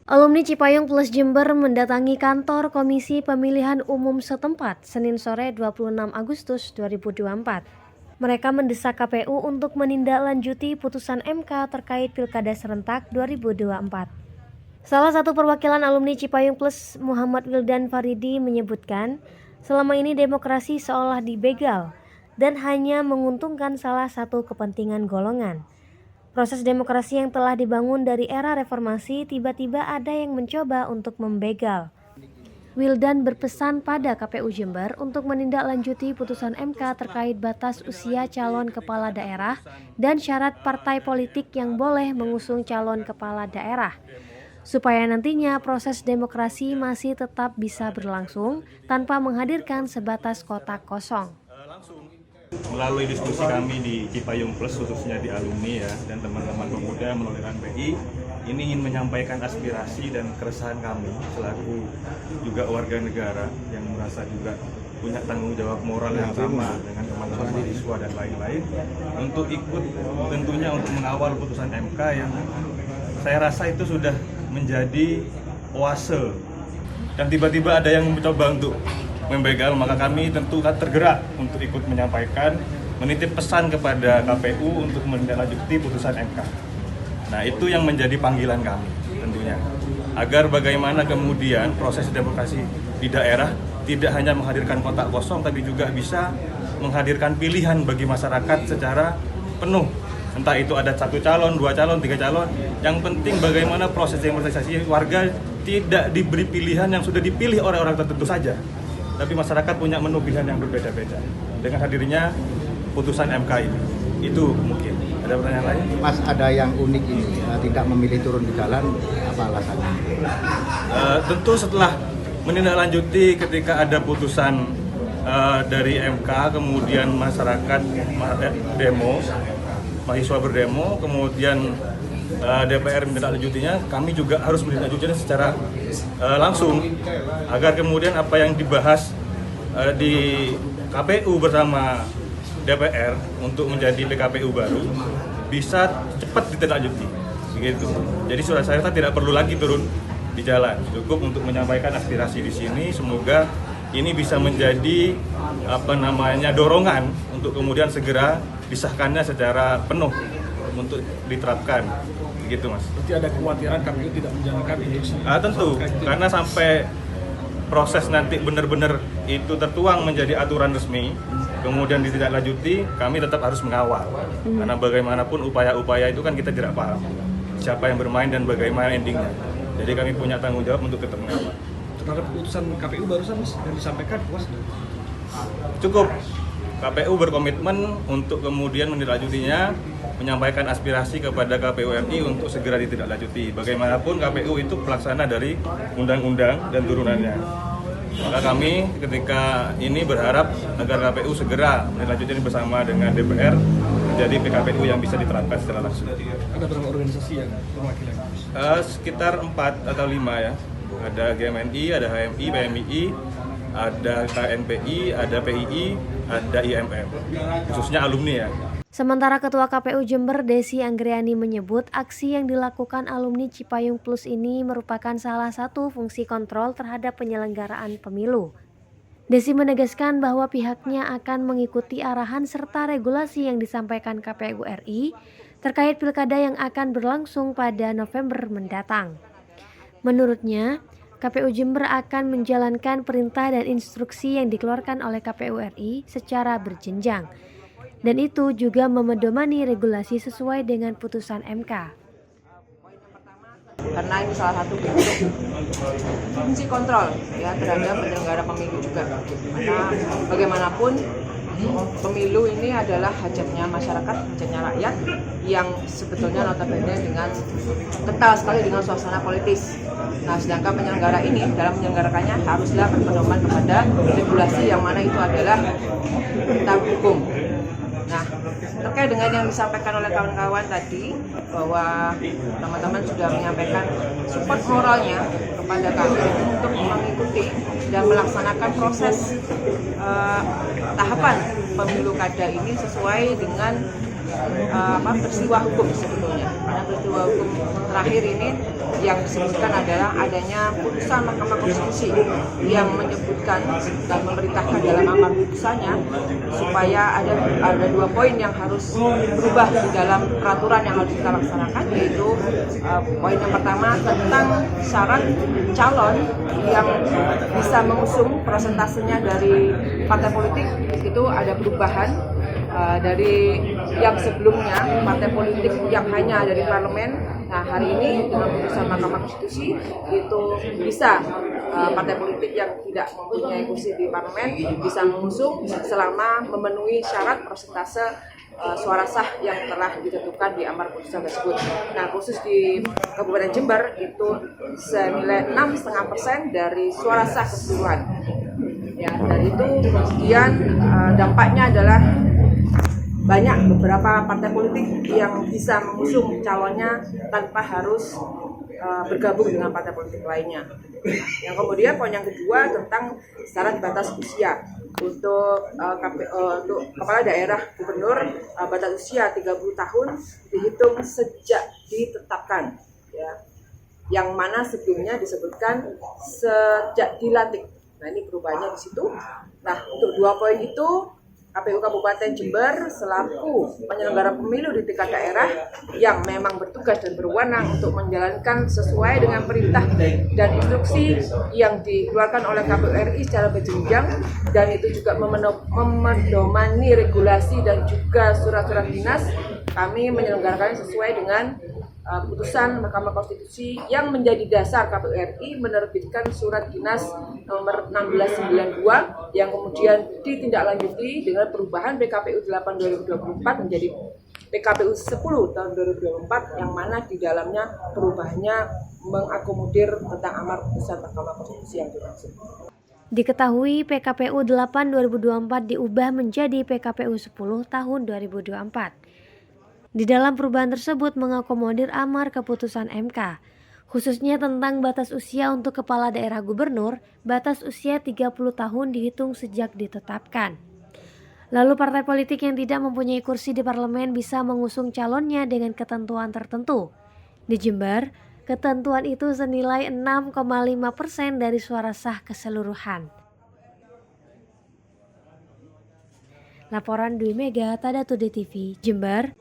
Alumni Cipayung Plus Jember mendatangi kantor Komisi Pemilihan Umum setempat Senin sore 26 Agustus 2024. Mereka mendesak KPU untuk menindaklanjuti putusan MK terkait Pilkada Serentak 2024. Salah satu perwakilan alumni Cipayung Plus, Muhammad Wildan Faridi, menyebutkan selama ini demokrasi seolah dibegal dan hanya menguntungkan salah satu kepentingan golongan. Proses demokrasi yang telah dibangun dari era reformasi tiba-tiba ada yang mencoba untuk membegal. Wildan berpesan pada KPU Jember untuk menindaklanjuti putusan MK terkait batas usia calon kepala daerah dan syarat partai politik yang boleh mengusung calon kepala daerah, supaya nantinya proses demokrasi masih tetap bisa berlangsung tanpa menghadirkan sebatas kotak kosong. Melalui diskusi kami di Cipayung Plus, khususnya di alumni ya, dan teman-teman pemuda melalui RAN-PI, ini ingin menyampaikan aspirasi dan keresahan kami selaku juga warga negara yang merasa juga punya tanggung jawab moral yang sama dengan teman-teman mahasiswa dan lain-lain, untuk ikut tentunya untuk mengawal putusan MK yang saya rasa itu sudah menjadi oase, dan tiba-tiba ada yang mencoba untuk membegal. Maka kami tentu tergerak untuk ikut menyampaikan, menitip pesan kepada KPU untuk menindaklanjuti putusan MK. Nah, itu yang menjadi panggilan kami tentunya, agar bagaimana kemudian proses demokrasi di daerah tidak hanya menghadirkan kotak kosong, tapi juga bisa menghadirkan pilihan bagi masyarakat secara penuh. Entah itu ada 1 calon, 2 calon, 3 calon. Yang penting bagaimana proses demokratisasi warga tidak diberi pilihan yang sudah dipilih oleh orang tertentu saja, tapi masyarakat punya menu pilihan yang berbeda-beda. Dengan hadirnya putusan MK ini, itu mungkin. Ada pertanyaan lain? Mas, ada yang unik ini, tidak memilih turun di jalan, apa alasannya? Tentu setelah menindaklanjuti ketika ada putusan dari MK, kemudian masyarakat demo, mahasiswa berdemo, kemudian DPR menindaklanjutinya, kami juga harus menindaklanjutinya secara langsung, agar kemudian apa yang dibahas di KPU bersama DPR untuk menjadi PKPU baru bisa cepat ditindaklanjuti, begitu. Jadi saya tidak perlu lagi turun di jalan, cukup untuk menyampaikan aspirasi di sini. Semoga ini bisa menjadi dorongan untuk kemudian segera disahkannya secara penuh untuk diterapkan, begitu Mas. Berarti ada kekhawatiran KPU tidak menjalankan instruksi? Tentu, karena sampai proses nanti benar-benar itu tertuang menjadi aturan resmi, kemudian ditindaklanjuti, kami tetap harus mengawal. Karena bagaimanapun upaya-upaya itu kan kita tidak paham siapa yang bermain dan bagaimana endingnya. Jadi kami punya tanggung jawab untuk tetap mengawal. Terhadap keputusan KPU barusan Mas yang disampaikan, puas? Cukup. KPU berkomitmen untuk kemudian menindaklanjutinya, menyampaikan aspirasi kepada KPU RI untuk segera ditindaklanjuti. Bagaimanapun KPU itu pelaksana dari undang-undang dan turunannya. Maka kami ketika ini berharap agar KPU segera menindaklanjuti bersama dengan DPR menjadi PKPU yang bisa diterapkan secara langsung. Ada berapa organisasi yang perwakilan? Sekitar 4 atau 5 ya. Ada GMNI, ada HMI, PMII, ada KNPI, ada PII, ada IMM, khususnya alumni ya. Sementara Ketua KPU Jember Desi Anggriani menyebut aksi yang dilakukan alumni Cipayung Plus ini merupakan salah satu fungsi kontrol terhadap penyelenggaraan pemilu. Desi menegaskan bahwa pihaknya akan mengikuti arahan serta regulasi yang disampaikan KPU RI terkait pilkada yang akan berlangsung pada November mendatang. Menurutnya, KPU Jember akan menjalankan perintah dan instruksi yang dikeluarkan oleh KPU RI secara berjenjang, dan itu juga memedomani regulasi sesuai dengan putusan MK. Karena ini salah satu bentuk fungsi kontrol ya terhadap penyelenggara pemilu juga. Karena bagaimanapun pemilu ini adalah hajatnya masyarakat, hajatnya rakyat yang sebetulnya notabene dengan kental sekali dengan suasana politis. Nah, sedangkan penyelenggara ini dalam menyelenggarakannya haruslah berpedoman kepada regulasi yang mana itu adalah kitab hukum. Nah, terkait dengan yang disampaikan oleh kawan-kawan tadi bahwa teman-teman sudah menyampaikan support moralnya kepada kami untuk mengikuti dan melaksanakan proses tahapan pemilu kada ini sesuai dengan peristiwa hukum sebetulnya. Karena peristiwa hukum terakhir ini yang disebutkan adalah adanya putusan Mahkamah Konstitusi yang menyebutkan dan memerintahkan dalam amar putusannya supaya ada 2 poin yang harus berubah di dalam peraturan yang harus kita laksanakan, yaitu poin yang pertama tentang syarat calon yang bisa mengusung persentasenya dari partai politik. Itu ada perubahan dari yang sebelumnya partai politik yang hanya dari parlemen. Nah, hari ini dengan putusan Mahkamah Konstitusi itu bisa partai politik yang tidak mempunyai kursi di parlemen bisa mengusung selama memenuhi syarat persentase suara sah yang telah ditentukan di amar putusan tersebut. Nah, khusus di Kabupaten Jember itu senilai 6,5% dari suara sah keseluruhan. Ya, dari itu kemudian dampaknya adalah banyak beberapa partai politik yang bisa mengusung calonnya tanpa harus bergabung dengan partai politik lainnya. Yang kemudian poin yang kedua tentang syarat batas usia untuk untuk kepala daerah gubernur, batas usia 30 tahun dihitung sejak ditetapkan, ya. Yang mana sebelumnya disebutkan sejak dilantik. Nah, ini perubahannya di situ. Nah, untuk 2 poin itu KPU Kabupaten Jember selaku penyelenggara pemilu di tingkat daerah yang memang bertugas dan berwenang untuk menjalankan sesuai dengan perintah dan instruksi yang dikeluarkan oleh KPU RI secara berjenjang, dan itu juga memedomani regulasi dan juga surat-surat dinas. Kami menyelenggarakannya sesuai dengan putusan Mahkamah Konstitusi yang menjadi dasar KPU RI menerbitkan surat dinas nomor 1692 yang kemudian ditindaklanjuti dengan perubahan PKPU 8 2024 menjadi PKPU 10 tahun 2024 yang mana di dalamnya perubahannya mengakomodir tentang amar putusan Mahkamah Konstitusi yang dimaksud. Diketahui PKPU 8 2024 diubah menjadi PKPU 10 tahun 2024. Di dalam perubahan tersebut mengakomodir amar keputusan MK, khususnya tentang batas usia untuk kepala daerah gubernur, batas usia 30 tahun dihitung sejak ditetapkan. Lalu partai politik yang tidak mempunyai kursi di parlemen bisa mengusung calonnya dengan ketentuan tertentu. Di Jember, ketentuan itu senilai 6,5% dari suara sah keseluruhan. Laporan Dwi Mega, Tada Today TV, Jember.